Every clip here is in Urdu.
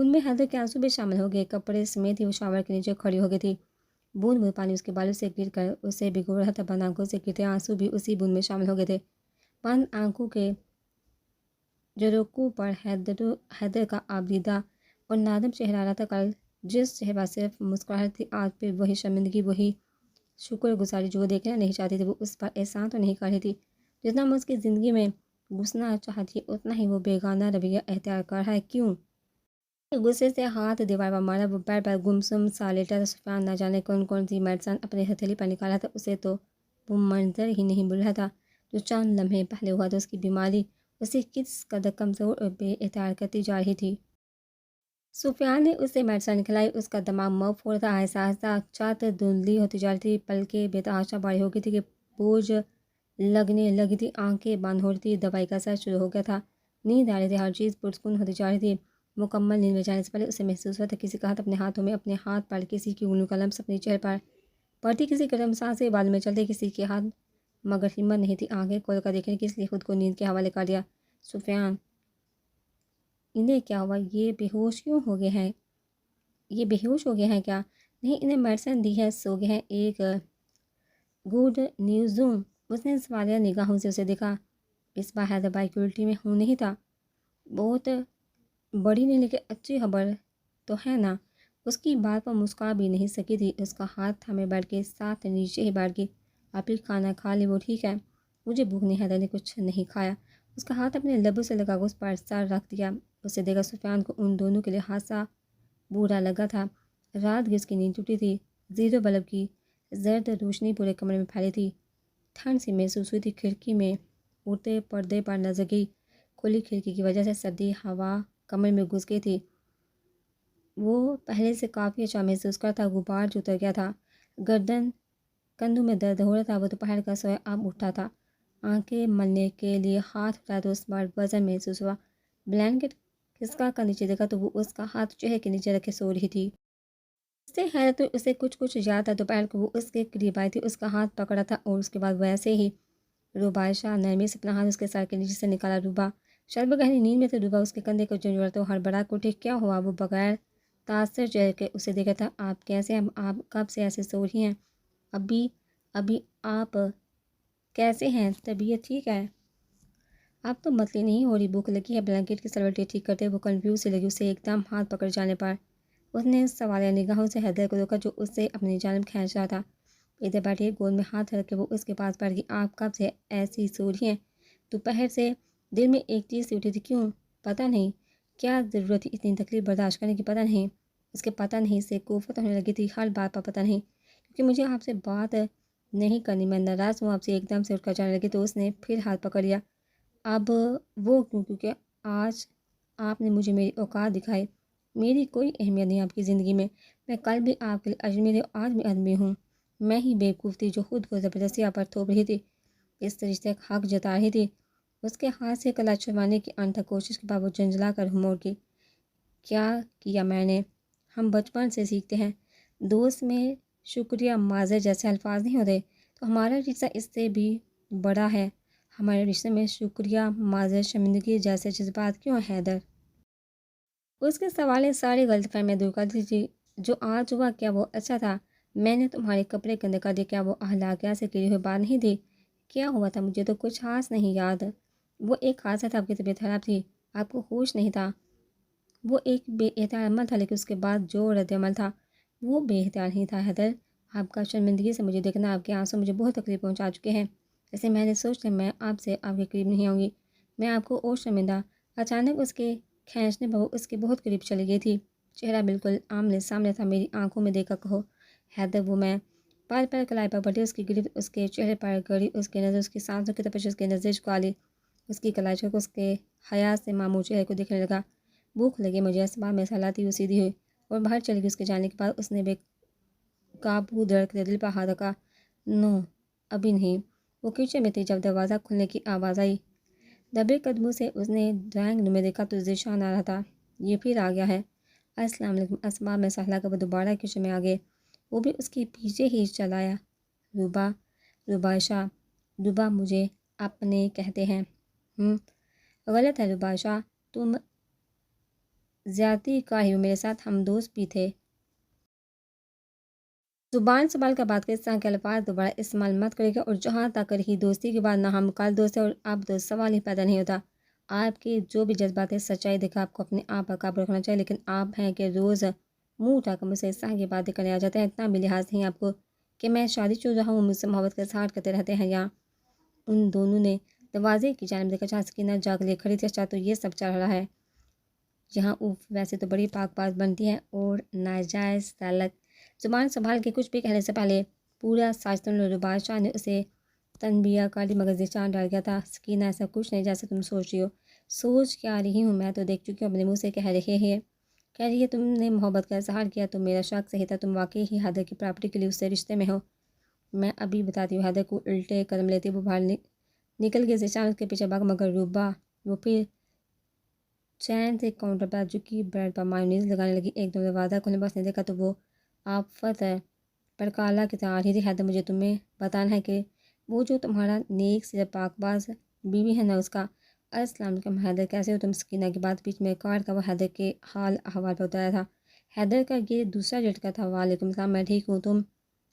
ان میں حیدر کے آنسو بھی شامل ہو گئے۔ کپڑے سمیت ہی وہ شاور کے نیچے کھڑی ہو گئی تھی۔ بوند بوند پانی اس کے بالوں سے گر کر اسے بھگو رہا تھا۔ بند آنکھوں سے گرتے آنسو بھی اسی بوند میں شامل ہو گئے تھے۔ بند آنکھوں کے جھروکوں پر حیدر کا آبدیدہ اور نادم چہرہ رہا تھا۔ کل جس چہرے پر صرف مسکراہٹ تھی، آج پھر وہی شرمندگی، وہی شکر گزاری جو وہ دیکھنا نہیں چاہتی تھی۔ وہ اس پر احسان تو نہیں کر رہی تھی، جتنا وہ اس کی زندگی میں گھسنا چاہتی ہے اتنا ہی وہ بیگانہ رویہ اختیار کر رہا ہے۔ کیوں؟ غصے سے ہاتھ دیوار پر مارا، وہ بیڈ پر گمسم سا لیٹا تھا۔ سفیان نہ جانے کون کون سی میڈیسن اپنی ہتھیلی پر نکال رہا تھا۔ اسے تو وہ منظر ہی نہیں بھول رہا تھا جو چند لمحے پہلے ہوا تھا۔ اس کی بیماری اسے کس قدر کمزور اور بے اختیار کرتی جا رہی تھی۔ سفیان نے اسے میڈیسن کھلائی۔ اس کا دماغ مف ہو رہا تھا، آہستہ آہستہ چادر دھندلی ہوتی جا رہی تھی، پلکیں بے تحاشا بھاری ہو گئی تھی کہ بوجھ لگنے لگی تھی، آنکھیں بند ہو رہی تھی، دوائی کا اثر شروع ہو گیا تھا، نیند آ رہی تھی، ہر چیز پرسکون ہوتی جا رہی تھی۔ مکمل نیند میں جانے سے پہلے اسے محسوس ہوا تھا کسی کا ہاتھ اپنے ہاتھوں میں، اپنے ہاتھ پر کسی کی انگلیوں کا لمس اپنے چہرے پر پڑتی، کسی گرم سانسیں بالوں میں چلتے کسی کے ہاتھ، مگر ہمت نہیں تھی آنکھیں کھول کر دیکھنے کی، اس لیے خود کو نیند کے حوالے کر دیا۔ سفیان، انہیں کیا ہوا؟ یہ بے ہوش کیوں ہو گئے ہیں؟ یہ بے ہوش ہو گئے ہیں کیا؟ نہیں، انہیں میڈیسن دی ہے، سو گئے ہیں۔ ایک گڈ نیوز دوں؟ اس نے سوالیہ نگاہوں سے اسے دیکھا۔ اس بار حیدر بھائی کی الٹی میں خون نہیں تھا۔ بہت بڑی نہیں لیکن اچھی خبر تو ہے نا؟ اس کی بات پر مسکرا بھی نہیں سکی تھی۔ اس کا ہاتھ تھامے بیٹھ کے ساتھ نیچے ہی بیٹھ گئی۔ آپ ہی کھانا کھا لیں، وہ ٹھیک ہے؟ مجھے بھوک نہیں۔ حیدر نے کچھ نہیں کھایا، اس کا ہاتھ اپنے لبوں سے لگا کر اس پر سر رکھ دیا۔ اسے دیکھا سفیان کو ان دونوں کے لیے حادثہ برا لگا تھا۔ رات کی اس کی نیند ٹوٹی تھی، زیرو بلب کی زرد روشنی پورے کمرے میں پھیلی تھی، ٹھنڈ سی محسوس ہوئی تھی۔ کھڑکی میں اڑتے پردے پر نظر گئی، کھلی کھڑکی کی وجہ سے سردی ہوا کمرے میں گھس گئی تھی۔ وہ پہلے سے کافی اچھا محسوس کرتا، غبار جو اتر گیا تھا، گردن کندھوں میں درد ہو رہا تھا۔ وہ دوپہر کا سویا اب اٹھا تھا، آنکھیں ملنے کے لیے ہاتھ اٹھایا تو اس پر وزن محسوس ہوا۔ بلینکٹ کھسکا کر نیچے دیکھا تو وہ اس کا ہاتھ چہرے کے نیچے رکھے سو رہی تھی۔ اس سے حیرت ہوئی، اسے کچھ یاد تھا۔ دوپہر کو وہ اس کے قریب آئی تھی، اس کا ہاتھ پکڑا تھا اور اس کے بعد ویسے ہی روباشا نرمی سے اپنا ہاتھ اس کے سر کے نیچے سے نکالا۔ روبا شاید وہ گہری نیند میں تھی۔ روبا اس کے کندھے کو جھنجھوڑا تو ہڑبڑا کے اٹھی۔ کیا ہوا؟ وہ بغیر تاثر چہرے کے اسے دیکھا تھا۔ آپ کیسے ہیں؟ آپ کب سے ایسے سو رہی ہیں؟ ابھی آپ کیسے ہیں؟ طبیعت ٹھیک ہے؟ آپ تو متلی نہیں ہو رہی، بھوک لگی ہے؟ بلینکٹ کی سلوٹیں ٹھیک کرتے وہ کنفیوز سی لگی۔ اسے ایک دم ہاتھ پکڑ جانے پر اس نے سوالیہ نگاہوں سے حیدر کو دیکھا جو اسے اپنی جانب کھینچ رہا تھا۔ ادھر بیٹھی گود میں ہاتھ رکھ کے وہ اس کے پاس بیٹھ گئی۔ آپ کب سے ایسی سو رہی ہیں؟ دوپہر سے دل میں ایک چیز سی اٹھی تھی۔ کیوں؟ پتہ نہیں، کیا ضرورت تھی اتنی تکلیف برداشت کرنے کی؟ پتہ نہیں، اس کے پتہ نہیں سے کوفت ہونے لگی تھی۔ ہر بات پر پتہ نہیں، کیونکہ مجھے آپ سے بات نہیں کرنی، میں ناراض ہوں آپ سے۔ ایک دم سے اٹھ کر جانے لگی تو اس نے پھر ہاتھ پکڑ لیا۔ اب وہ کیوں؟ کیونکہ آج آپ نے مجھے میری اوقات دکھائی۔ میری کوئی اہمیت نہیں آپ کی زندگی میں، میں کل بھی آپ کے لیے اجنبی تھی، آج بھی اجنبی ہوں۔ میں ہی بیوقوف تھی جو خود کو زبردستی آپ پر تھوپ رہی تھی، اس رشتے کا حق جتا رہی تھی۔ اس کے ہاتھ سے کلا چھڑوانے کی انتھک کوشش کے بعد وہ جھنجھلا کر موڑ گئی۔ کیا کیا میں نے؟ ہم بچپن سے سیکھتے ہیں، دوست میں شکریہ معذرت جیسے الفاظ نہیں ہوتے، تو ہمارا رشتہ اس سے بھی بڑا ہے۔ ہمارے رشتے میں شکریہ، معذرت، شرمندگی جیسے جذبات کیوں ہیں حیدر؟ اس کے سوال نے ساری غلط فہمیاں دور کر دی تھی۔ جو آج ہوا کیا وہ اچھا تھا؟ میں نے تمہارے کپڑے گندے کر دیے، کیا وہ اخلاقیات سے گری ہوئی بات نہیں تھی؟ کیا ہوا تھا؟ مجھے تو کچھ خاص نہیں یاد۔ وہ ایک حادثہ تھا، آپ کی طبیعت خراب تھی، آپ کو ہوش نہیں تھا۔ وہ ایک بے اختیار عمل تھا، لیکن اس کے بعد جو رد عمل تھا وہ بے اختیار نہیں تھا۔ حیدر، آپ کا شرمندگی سے مجھے دیکھنا، آپ کے آنسو مجھے بہت تکلیف پہنچا چکے ہیں، اسے میں نے سوچ لیا میں آپ سے آپ کے قریب نہیں آؤں گی، میں آپ کو اور شرمندہ۔ اچانک اس کے کھینچنے پر وہ اس کے بہت قریب چلی گئی تھی، چہرہ بالکل آمنے سامنے تھا۔ میری آنکھوں میں دیکھ کر کہو حیدر۔ وہ میں پال پر کلائی پر بڑھی، اس کی گرفت اس کے چہرے پر گڑی، اس کی نظر اس کی سانسوں کی تپش، اس کے نظر جھکا لی، اس کی کلائی چھوڑ کر اس کے حیا سے معمور چہرے کو دیکھنے لگا۔ بھوک لگی مجھے، اسباب میں سہلاتی ہوئی سیدھی ہوئی اور باہر چلی گئی۔ اس کے جانے کے بعد اس نے بے قابو دھڑکتے دل پر ہاتھ رکھا۔ نو، ابھی نہیں۔ وہ کچن میں تھی جب دروازہ کھلنے کی آواز آئی۔ دبے قدموں سے اس نے ڈرائنگ روم میں دیکھا تو ذیشان آ رہا تھا۔ یہ پھر آ گیا ہے۔ السلام علیکم۔ اسباب میں سہلا کر وہ دوبارہ کچن میں آ گئے، وہ بھی اس کے پیچھے ہی چل آیا۔ روباشا، روبا مجھے اپنے کہتے ہیں؟ غلط ہے روباشا، تم زیادتی کا ہی وہ میرے ساتھ ہم دوست بھی تھے۔ زبان سنبھال کر بات کریں، اس طرح کے الفاظ دوبارہ استعمال مت کرے گا، اور جہاں تک رہی دوستی کی بات، نہ ہم کل دوست ہیں اور اب تو سوال ہی پیدا نہیں ہوتا۔ آپ کی جو بھی جذبات ہیں، سچائی دیکھا، آپ کو اپنے آپ پر قابو رکھنا چاہیے، لیکن آپ ہیں کہ روز منہ اٹھا کر مجھ سے اس طرح کی باتیں کرنے آ جاتے ہیں۔ اتنا بھی لحاظ نہیں آپ کو کہ میں شادی شدہ ہوں، مجھ سے محبت کا اظہار کرتے رہتے ہیں۔ یا ان دونوں نے دروازے کی جانب دیکھا جہاں سکینہ جاگ لیے کھڑی تھی۔ اچھا تو یہ سب چل رہا ہے یہاں، ویسے تو بڑی پاک بات بنتی ہے اور ناجائز تعلق۔ زبان سنبھال کے کچھ بھی کہنے سے پہلے پورا ساجتن رباز شاہ نے اسے تنبیہ کر دی، مگر ذہن ڈر گیا تھا۔ سکینہ ایسا کچھ نہیں جیسا تم سوچ رہی ہو۔ سوچ کیا رہی ہوں میں تو دیکھ چکی ہوں، اپنے منہ سے کہہ رہی ہے تم نے محبت کا اظہار کیا تو میرا شک صحیح تھا، تم واقعی ہی حیدر کی پراپرٹی کے لیے اس سے رشتے میں ہو۔ میں ابھی بتاتی ہوں۔ حیدر کو الٹے قدم لیتے وہ باہر نکل گئے، ذیشان اس کے پیچھے بھاگ، مگر روبا وہ پھر چین سے کاؤنٹر پر جھکی بریڈ پر مایونیز لگانے لگی۔ ایک دم دروازہ کھولنے بس نے دیکھا تو وہ آفت پر کالا کی طرح آ رہی تھی۔ حیدر مجھے تمہیں بتانا ہے کہ وہ جو تمہارا نیک سے پاک باز بیوی ہے نا، اس کا۔ السلام علیکم حیدر، کیسے ہو تم؟ سکینہ کی بات بیچ میں کاٹ کر وہ حیدر کے حال احوال پر اتارا تھا۔ حیدر کا یہ دوسرا جھٹکا تھا۔ وعلیکم السلام، میں ٹھیک ہوں، تم؟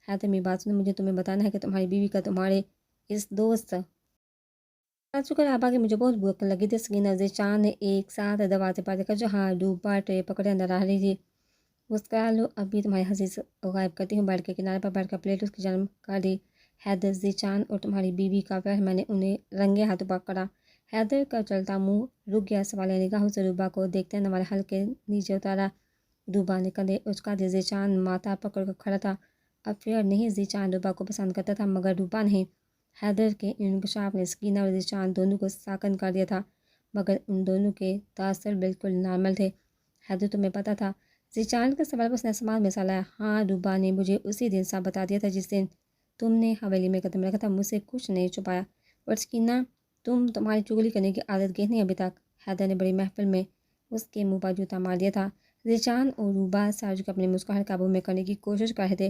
حیدر میری بات سنو، مجھے تمہیں بتانا ہے کہ تمہاری بیوی کا تمہارے اس دوست شکر آپ آگے مجھے بہت بھوک لگی تھی۔ سکینہ ذیشان نے ایک ساتھ دروازے پر دیکھا جہاں روبا ٹرے پکڑے اندر آ رہی تھی۔ مسکرا لو، ابھی تمہاری ہنسی سے غائب کرتی ہوں۔ بیٹھ کے کنارے پر بیٹھ کر پلیٹ اس کی جانب کر دی۔ حیدر، ذیشان اور تمہاری بیوی کا پیار، میں نے انہیں رنگے ہاتھوں پکڑا۔ حیدر کا چلتا منہ رک گیا، سوالیہ نگاہوں سے روبا کو دیکھتے نوال ہلکے نیچے اتارا۔ روبا نے کندھے اچکا دیے، ذیشان ماتھا پکڑ کر کھڑا تھا۔ افیئر نہیں، ذیشان روبا کو پسند کرتا تھا مگر روبا نہیں۔ حیدر کے انکشاف نے سکینہ اور ذیشان دونوں کو ساکن کر دیا تھا، مگر ان دونوں کے تاثر بالکل نارمل تھے۔ حیدر، تمہیں پتہ تھا؟ ذیشان کا سوال اس نے سماعت میں سالایا۔ ہاں، روبا نے مجھے اسی دن سب بتا دیا تھا جس دن تم نے حویلی میں قدم رکھا تھا، مجھ سے کچھ نہیں چھپایا۔ اور سکینہ، تمہاری چگلی کرنے کی عادت گئی نہیں ابھی تک؟ حیدر نے بڑی محفل میں اس کے منہ پر جوتا مار دیا تھا۔ ذیشان اور روبا ساجو کو اپنے مسکراہٹ قابو میں کرنے کی کوشش کر رہے تھے۔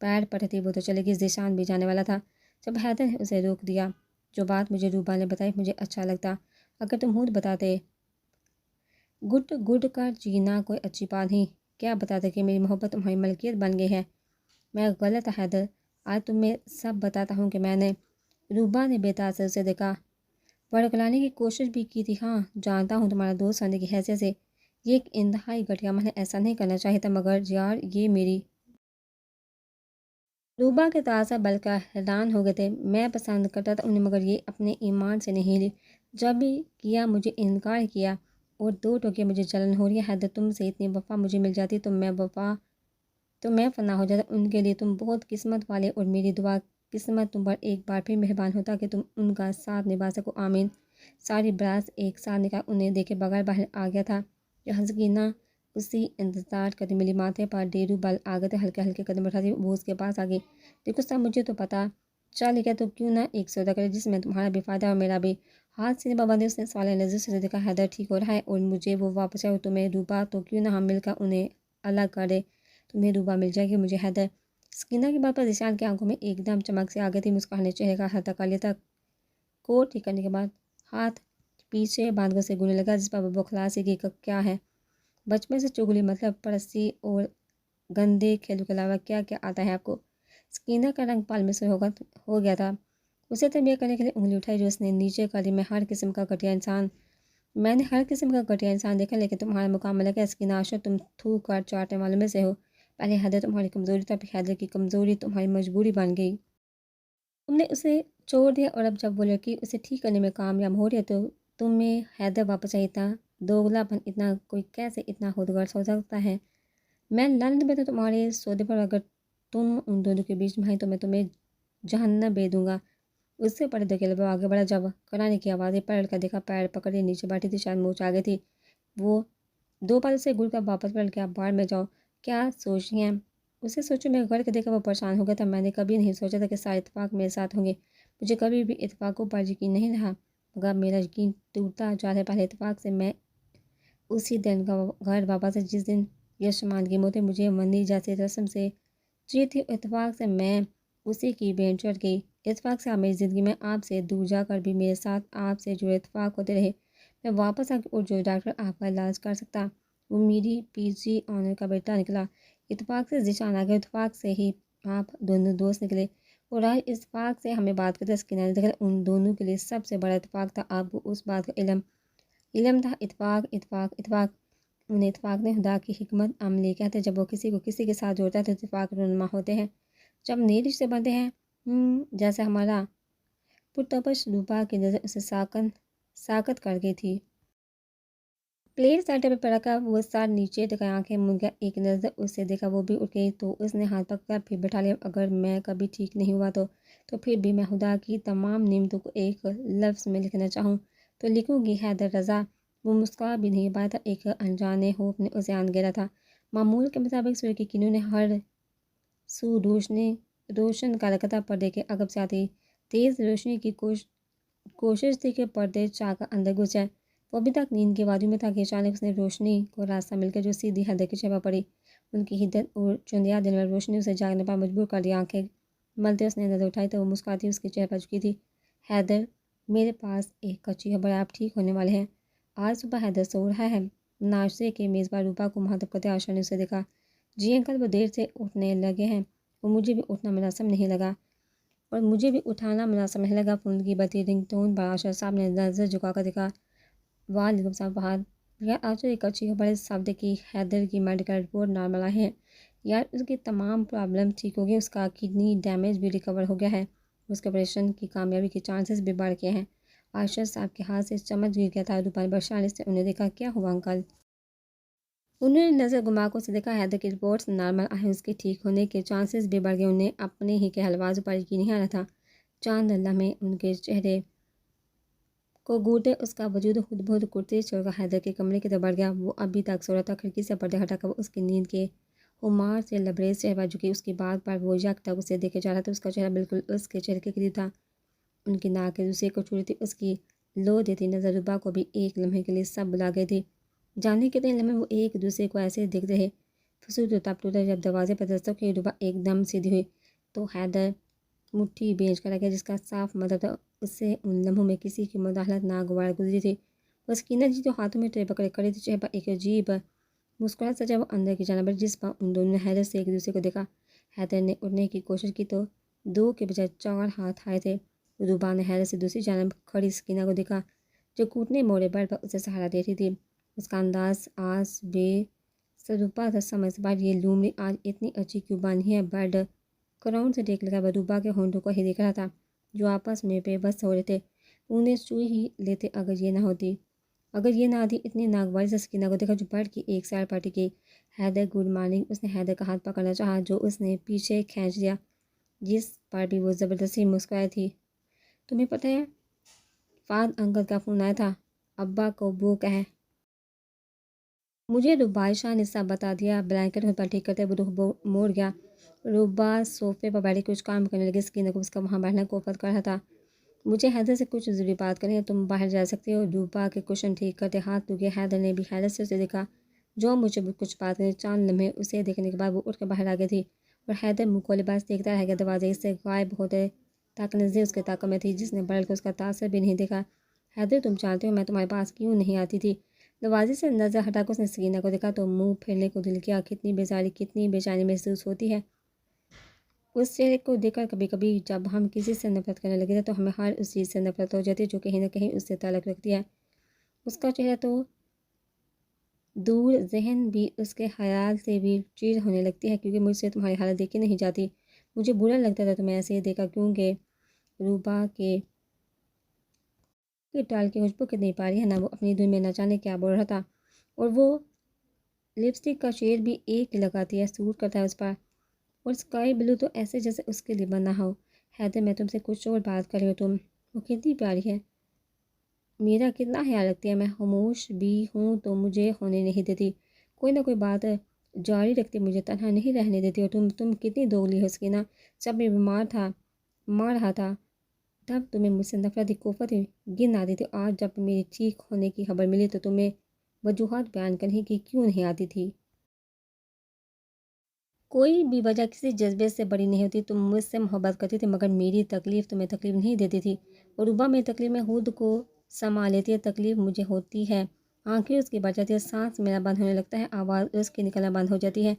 پیر پڑھتی وہ تو چلے گی، ذیشان بھی جانے والا تھا جب حیدر نے اسے روک دیا۔ جو بات مجھے روبا نے بتائی مجھے اچھا لگتا اگر تم خود بتاتے۔ گٹ گٹ کر جینا کوئی اچھی بات نہیں۔ کیا بتاتے کہ میری محبت تمہاری ملکیت بن گئی ہے؟ میں غلط حیدر، آج تمہیں سب بتاتا ہوں کہ میں نے۔ روبا نے بے تاثر اسے دیکھا، بڑکلانے کی کوشش بھی کی تھی۔ ہاں جانتا ہوں، تمہارا دوست ہونے کی حیثیت سے یہ ایک انتہائی گھٹیا عمل ہے، ایسا نہیں کرنا چاہیے تھا، مگر یار یہ میری۔ روبا کے تاثر بلکہ حیران ہو گئے تھے۔ میں پسند کرتا تھا انہیں، مگر یہ اپنے ایمان سے نہیں لی، جب بھی کیا مجھے انکار کیا اور دو ٹوکے مجھے جلن ہو رہی ہے۔ حیدر، تم سے اتنی وفا مجھے مل جاتی تو میں فنا ہو جاتا۔ ان کے لیے تم بہت قسمت والے، اور میری دعا قسمت تم پر ایک بار پھر مہربان ہوتا کہ تم ان کا ساتھ نبھا سکو، آمین۔ ساری برات ایک ساتھ نکال انہیں دیکھے بغیر باہر آ گیا تھا جہاں سکینہ اسی انتظار کرتی ملی۔ ماتھے پر ڈیرو بل آ گئے تھے، ہلکے ہلکے قدم اٹھاتی وہ اس کے پاس آ گئی۔ دیکھو صاحب، مجھے تو پتہ چل گیا تو کیوں نہ ایک سودا کرے جس میں تمہارا بھی فائدہ اور میرا بھی۔ ہاتھ سینے پر باندھے اس نے سوالیہ نظر سے دیکھا۔ حیدر، ٹھیک ہو رہا ہے اور مجھے وہ واپس آئے اور تمہیں روبا، تو کیوں نہ ہم مل کر انہیں الگ کر دے۔ تمہیں روبا مل جائے گی، مجھے حیدر۔ سکینہ کی بات پر ذیشان کی آنکھوں میں ایک دم چمک سے آ گئی تھی۔ مسکراہٹ نے چہرے کا احاطہ کر لیا تھا۔ کوٹ ٹھیک کرنے کے بعد ہاتھ پیچھے باندھ کر اسے گھورنے لگا، جس پر وہ بوکھلا سی گئی۔ کیا ہے؟ بچپن سے چگلی مطلب پرستی اور گندے کھیلوں کے علاوہ کیا کیا آتا ہے آپ کو؟ سکینہ کا رنگ پال سے ہو گیا تھا۔ اسے تربیت کرنے کے لیے انگلی اٹھائی جو اس نے نیچے کر دی۔ میں نے ہر قسم کا گھٹیا انسان دیکھا، لیکن تمہارا مقام الگ ہے۔ سکینہ اشر، تم تھوک کر چاٹنے والوں میں سے ہو۔ پہلے حیدر تمہاری کمزوری تھا، پھر حیدر کی کمزوری تمہاری مجبوری بن گئی۔ تم نے اسے چھوڑ دیا اور اب جب وہ لڑکی اسے ٹھیک کرنے میں کامیاب ہو رہی ہے تو تمہیں حیدر واپس چاہیے تھا۔ دوگلا پن، اتنا کوئی کیسے اتنا خودغرض ہو سکتا ہے؟ میں لندن میں تو تمہارے سودے پر اگر تم ان دونوں کے بیچ میں آئی تو میں تمہیں جہنم بھیج دوں گا۔ اس سے پڑے دھکیلے وہ آگے بڑھا، جب کرانے کی آوازیں پلٹ کر دیکھا، پیر پکڑے نیچے بیٹھی تھی، شاید موچ آ گئی تھی۔ وہ دو بار اسے گل کر واپس پلٹ گیا، بار میں جاؤ، کیا سوچ رہی ہیں؟ اسے سوچو میں غور کے دیکھا، وہ پریشان ہو گیا تھا۔ میں نے کبھی نہیں سوچا تھا کہ سارے اتفاق میرے ساتھ ہوں گے، مجھے کبھی بھی اتفاقوں پر یقین نہیں رہا، مگر میرا یقین ٹوٹتا جا رہا ہے۔ پہلے اتفاق سے میں اسی دن گھر واپس ہے جس دن یشمان کی موت مجھے منی جیسی رسم سے چی تھی۔ اتفاق سے میں اسی کی بین چڑھ گئی۔ اتفاق سے آپ میری زندگی میں آپ سے دور جا کر بھی میرے ساتھ آپ سے جڑے اتفاق ہوتے رہے۔ میں واپس آ کے اور جو ڈاکٹر آپ کا علاج کر سکتا وہ میری PG آنر کا بیٹا نکلا۔ اتفاق سے ذیشان آ گیا، اتفاق سے ہی آپ دونوں دوست نکلے اور آج اتفاق سے ہمیں بات کرتے سکینہ نے دیکھا ان دونوں کے لیے سب سے بڑا اتفاق تھا۔ آپ کو اس بات کا علم تھا۔ اتفاق اتفاق اتفاق انہیں اتفاق نے خدا کی حکمت عملی کہتے ہیں۔ جب وہ کسی کو کسی کے ساتھ جوڑتا ہے تو اتفاق رونما ہوتے ہیں، جب نئے رشتے بنتے ہیں۔ جیسے ہمارا پرتپش روپا کی نظر اسے ساکت کر گئی تھی۔ پلیٹ ساٹے پہ پڑا، وہ سر نیچے ٹکایا، آنکھیں مون گیا، ایک نظر اسے دیکھا وہ بھی اٹھ گئی تو اس نے ہاتھ پکڑ کر پھر بٹھا لیا۔ اگر میں کبھی ٹھیک نہیں ہوا تو پھر بھی میں خدا کی تمام نعمتوں کو ایک لفظ میں لکھنا چاہوں تو لکھوں گی حیدر رضا۔ وہ مسکرا بھی نہیں پایا تھا، ایک انجانے خوف نے اسے آن گھیرا تھا۔ معمول کے مطابق سورج کی کرنوں نے ہر سو روشن کر رکھا تھا۔ پردے کے عقب سے آتی تیز روشنی کی کوشش تھی کہ پردے چاہ کر اندر گھس جائے۔ وہ ابھی تک نیند کی وادی میں تھا کہ اچانک اس نے روشنی کو راستہ مل کر جو سیدھی حیدر کی چہرے پر پڑی، ان کی حدت اور چندیا دلور روشنی اسے جاگنے پر مجبور کر دیا۔ آنکھیں ملتے اس نے نظر اٹھائی تو وہ مسکراتی اس کے چہرے پر جھکی تھی۔ حیدر، میرے پاس ایک اچھی خبر ہے، آپ ٹھیک ہونے والے ہیں۔ آج صبح حیدر سو رہا ہے۔ ناشتے کے میزبان روپا کو مخاطب کرتے عائشہ نے اسے دیکھا۔ جی انکل، وہ دیر سے اٹھنے لگے ہیں اور مجھے بھی اٹھنا مناسب نہیں لگا اور مجھے بھی اٹھانا مناسب نہیں لگا۔ فون کی بتی رنگ ٹون پر عائشہ صاحب نے نظر جھکا کر دیکھا۔ وعلیکم السلام فہد۔ یار آج تو ایک اچھی خبر ہے، اس ہفتے کی حیدر کی میڈیکل رپورٹ نارمل آئی ہے۔ یار اس کی تمام پرابلم ٹھیک ہو گئی، اس کا کڈنی ڈیمیج بھی ریکور ہو گیا ہے، اس کے آپریشن کی کامیابی کے چانسز بھی بڑھ گئے ہیں۔ عائشہ صاحب کے ہاتھ سے چمچ گر گیا تھا۔ روپا نے پریشانی سے انہیں دیکھا۔ کیا ہوا انکل؟ انہوں نے نظر گھما کر اسے دیکھا۔ حیدر کی رپورٹس نارمل آئی ہیں، اس کے ٹھیک ہونے کے چانسز بھی بڑھ گئے۔ انہیں اپنے ہی کے الفاظوں پر یقین نہیں آ رہا تھا۔ چاند لمحے ان کے چہرے کو گھورتے اس کا وجود خود بخود کرتے چھوڑ کر حیدر کے کمرے کی طرف بڑھ گیا۔ وہ ابھی تک سو رہا تھا، کھڑکی سے پردے ہٹا کر وہ اس کی نیند کے خمار سے لبریز چہرے پر جھکی۔ اس کی بات پر وہ یک ٹک اسے دیکھے جا رہا تھا، اس کا چہرہ بالکل اس کے چہرے کے قریب تھا، ان کی ناک ایک دوسرے کو چھو رہی تھی۔ اس کی لو دیتی نظر روپا کو بھی ایک لمحے کے لیے سب بلا گئی تھی۔ جانے کتنے لمحے وہ ایک دوسرے کو ایسے دیکھتے رہے۔ فضول تو تب ٹوٹا جب دروازے پر دستک ہوئی۔ روپا ایک دم سیدھی ہوئی تو حیدر مٹھی بھیج کر رہ گیا، جس کا صاف مطلب تھا اسے ان لمحوں میں کسی کی مداخلت ناگوار گزری تھی۔ وہ سکینہ جی جو ہاتھوں میں ٹرے پکڑے کھڑی تھی، چہرے پر ایک عجیب مسکراہٹ سجا وہ اندر کی جانب بڑھی، جس پر ان دونوں نے حیرت سے ایک دوسرے کو دیکھا۔ حیدر نے اٹھنے کی کوشش کی تو 2 کے بجائے 4 ہاتھ آئے تھے۔ روپا نے حیرت سے دوسری جانب کھڑی سکینہ کو دیکھا جو گھٹنے موڑے بیڈ پر اسے سہارا دے رہی تھی۔ اس کا انداز آج بے سروپا تھا، سمجھ سے باہر یہ لومڑی آج اتنی اچھی کیوں بانی ہے۔ بیڈ کراؤن سے ٹیک لگا وہ روپا کے ہونٹوں کو ہی دیکھ رہا تھا جو آپس میں بے بس ہو رہے تھے، انہیں چھو ہی لیتے اگر یہ نہ آتی۔ اتنی ناگواری سے سکینہ کو دیکھا جو بیڈ کی ایک سائڈ پر ٹکی۔ Haider good morning. اس نے حیدر کا ہاتھ پکڑنا چاہا جو اس نے پیچھے کھینچ دیا، جس پر بھی وہ زبردستی مسکرائی تھی۔ تمہیں پتہ ہے فہد انکل کا فون آیا تھا، ابا کو وہ کہہ مجھے ربائشہ نے سب بتا دیا۔ بلینکٹ خود پر ٹھیک کرتے وہ رخ موڑ گیا۔ روبا صوفے پر بیٹھی کچھ کام کرنے لگی، سکینہ کو اس کا وہاں بیٹھنا کوفت کر رہا تھا۔ مجھے حیدر سے کچھ ضروری بات کرنی ہے، تم باہر جا سکتے ہو۔ روبا کے کشن ٹھیک کرتے ہاتھ رک گیا۔ حیدر نے بھی حیرت سے اسے دیکھا جو مجھے کچھ بات کرنی۔ چند لمحے اسے دیکھنے کے بعد وہ اٹھ کر باہر آ گئی تھی اور حیدر منہ کھولے بس دیکھتا رہ گیا۔ دروازے سے غائب ہوتے تک نظریں اس کے تعاقب میں تھی، جس نے بلکہ اس کا تاثر بھی نہیں دیکھا۔ حیدر تم جانتے ہو میں تمہارے پاس کیوں نہیں آتی تھی؟ دروازے سے نظر ہٹا کر اس نے سکینہ کو دیکھا تو منہ پھیرنے کو دل کیا۔ کتنی بیزاری، کتنی بے چینی محسوس ہوتی ہے اس چہرے کو دیکھ کر۔ کبھی کبھی جب ہم کسی سے نفرت کرنے لگتے ہیں تو ہمیں ہر اس چیز سے نفرت ہو جاتی ہے جو کہیں نہ کہیں اس سے تعلق رکھتی ہے۔ اس کا چہرہ تو دور، ذہن بھی اس کے خیال سے بھی چیر ہونے لگتی ہے، کیونکہ مجھ سے تمہاری حالت دیکھی نہیں جاتی۔ مجھے برا لگتا تھا تمہیں ایسے ہی دیکھا، کیونکہ روبا کے ٹال کی خوشبو کتنی پیاری ہے نا۔ وہ اپنی دھن میں نہ جانے کیا بول رہا تھا، اور وہ لپسٹک کا شیڈ بھی ایک لگاتی ہے، سوٹ کرتا ہے اس پر، اور اسکائی بلو تو ایسے جیسے اس کے لیے بنا ہو۔ حیدر میں تم سے کچھ اور بات کر رہی ہوں، وہ کتنی پیاری ہے، میرا کتنا خیال رکھتی ہے۔ میں خاموش بھی ہوں تو مجھے ہونے نہیں دیتی، کوئی نہ کوئی بات جاری رکھتی، مجھے تنہا نہیں رہنے دیتی۔ اور تم کتنی دوگلی ہو سکینہ۔ جب میں مار رہا تھا تب تمہیں مجھ سے نفرت کی کوفت گن آتی تھی، آج جب میری ٹھیک ہونے کی خبر ملی تو تمہیں وجوہات بیان کرنے کی کیوں نہیں آتی تھی؟ کوئی بھی وجہ کسی جذبے سے بڑی نہیں ہوتی۔ تم مجھ سے محبت کرتی تھی، مگر میری تکلیف تمہیں تکلیف نہیں دیتی تھی، اور روبا میری تکلیف میں خود کو سنبھال لیتی ہے۔ تکلیف مجھے ہوتی ہے آنکھیں اس کی بڑھ جاتی ہے، سانس میرا بند ہونے لگتا ہے، آواز اس کی نکلنا بند ہو جاتی ہے۔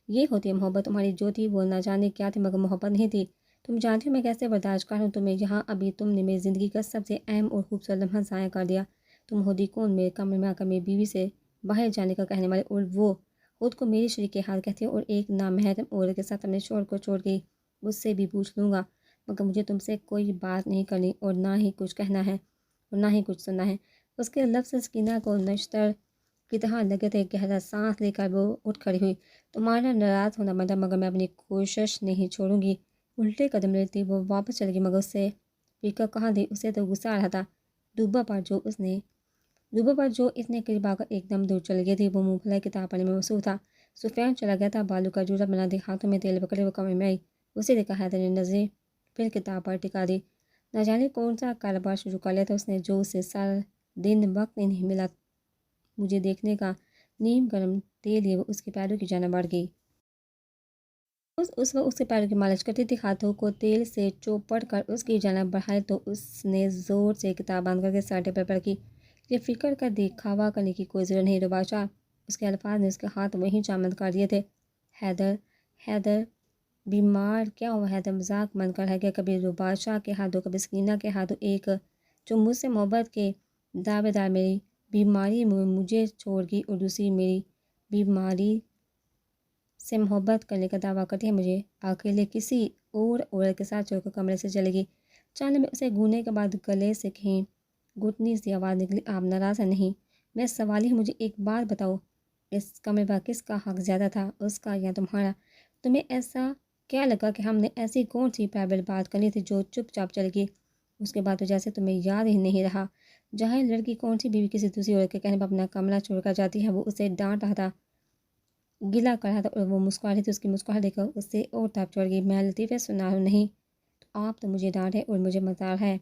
یہ ہوتی ہے محبت، تمہاری جو تھی وہ نہ جانے کیا تھی مگر محبت نہیں تھی۔ تم جانتی ہو میں کیسے برداشت کر ہوں تمہیں یہاں، ابھی تم نے میری زندگی کا سب سے اہم اور خوبصورت لمحہ ضائع کر دیا۔ تم ہوتی کون میرے کمرے میں آ کر میری بیوی سے باہر جانے کا کہنے والے، اور وہ خود کو میری شریک حال کہتی ہے اور ایک نامحرم عورت کے ساتھ اپنے شوہر کو چھوڑ گئی۔ اس سے بھی پوچھ لوں گا، مگر مجھے تم سے کوئی بات نہیں کرنی اور نہ ہی کچھ کہنا ہے اور نہ ہی کچھ سننا ہے۔ اس کے لفظ سکینہ کو نشتر کی طرح لگے تھے۔ گہرا سانس لے کر وہ اٹھ کھڑی ہوئی۔ تمہارا ناراض ہونا بنتا مگر میں اپنی کوشش نہیں چھوڑوں گی۔ الٹے قدم لیتی وہ واپس چلے گی مگر اس سے فکر کہاں دی، اسے تو غصہ آ رہا تھا۔ دوبا پر جو اتنے قریب آ کر ایک دم دور چل گئی تھی، وہ منہ پھیلائے کتاب پڑھنے میں مصروف تھا۔ سفیان چلا گیا تھا، بالوں کا جوڑا بنا دے، ہاتھوں میں تیل پکڑے وہ کمرے میں آئی۔ اسے دیکھا حیدر نے نظریں پھر کتاب پر ٹکا دی۔ نہ جانے کون سا کاروبار شروع کر لیا تھا اس نے، جو اسے سارا دن وقت نہیں ملا مجھے دیکھنے کا۔ نیم گرم تیل لیے وہ اس کے پیروں کی جانب بڑھ گئی۔ اس وقت اس کے پیروں کی مالش کرتی تھی، ہاتھوں کو تیل سے چوپڑ کر اس کی جانب بڑھائے تو اس نے زور سے کتاب بند کر کے سر ٹیبل پر رکھی۔ یہ فکر کا دکھاوا کرنے کی کوئی ضرورت نہیں روباشا، اس کے الفاظ نے اس کے ہاتھ وہیں چامند کر دیے تھے۔ حیدر بیمار کیا ہوا؟ حیدر مذاق من کر رہ گیا، کبھی روباشا کے ہاتھوں کبھی سکینہ کے ہاتھوں، ایک جو مجھ سے محبت کے دعوے دار میری بیماری میں مجھے چھوڑ گئی اور دوسری میری بیماری سے محبت کرنے کا دعویٰ کرتی ہے، مجھے اکیلے کسی اور عورت کے ساتھ چھوڑ کر کمرے سے چلے گی۔ چاند میں اسے گھوننے کے بعد گلے سے کہیں گھٹنی سی آواز نکلی، آپ ناراض ہیں نہیں؟ میں سوالی ہوں، مجھے ایک بات بتاؤ، اس کمرے پر کس کا حق زیادہ تھا، اس کا یا تمہارا؟ تمہیں ایسا کیا لگا کہ ہم نے ایسی کون سی پرائیویٹ بات کرنی تھی جو چپ چاپ چل گئی؟ اس کے بعد تو جیسے تمہیں یاد ہی نہیں رہا۔ جاہل لڑکی کون سی بیوی کسی دوسری عورت کے کہنے پر اپنا کمرہ چھوڑ کر جاتی ہے؟ وہ اسے ڈانٹ رہا تھا، گلا کر رہا تھا اور وہ مسکرا رہی تھی۔ اس کی مسکراہٹ دیکھ کر اس سے اور تاپ چڑھ گئی۔ میں لطیفے سنا رہا ہوں نہیں تو آپ تو مجھے ڈانٹ ہے اور مجھے مزار ہے۔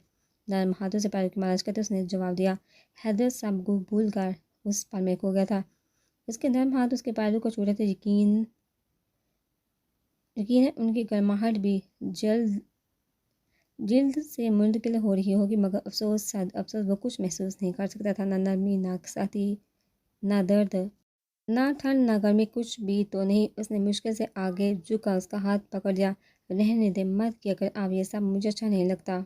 نرم ہاتھوں سے پیروں کی مالش کرتے اس نے جواب دیا۔ حیدر سب کو بھول کر اس پر میں کھو گیا تھا۔ اس کے نرم ہاتھ اس کے پیروں کو چھو رہے تھے، یقین ہے ان کی گرماہٹ بھی جلد سے منتقل ہو رہی ہوگی، مگر افسوس وہ کچھ محسوس نہیں کر سکتا تھا، نہ نرمی، نہ سختی، نہ درد، نہ ٹھنڈ، نہ گرمی، کچھ بھی تو نہیں۔ اس نے مشکل سے آگے جھک کر اس کا ہاتھ پکڑ لیا۔ رہنے دے، مت کیا کر، اب یہ سب مجھے اچھا نہیں لگتا۔